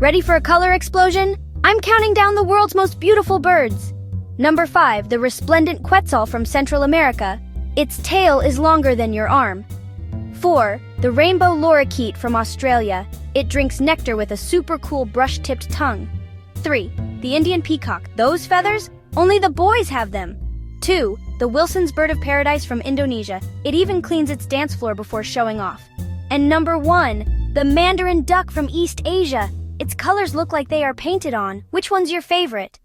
Ready for a color explosion? I'm counting down the world's most beautiful birds. Number 5, the resplendent quetzal from Central America. Its tail is longer than your arm. 4, the rainbow lorikeet from Australia. It drinks nectar with a super cool brush-tipped tongue. 3, the Indian peacock. Those feathers? Only the boys have them. 2, the Wilson's bird of paradise from Indonesia. It even cleans its dance floor before showing off. And number 1, the mandarin duck from East Asia. Its colors look like they are painted on. Which one's your favorite?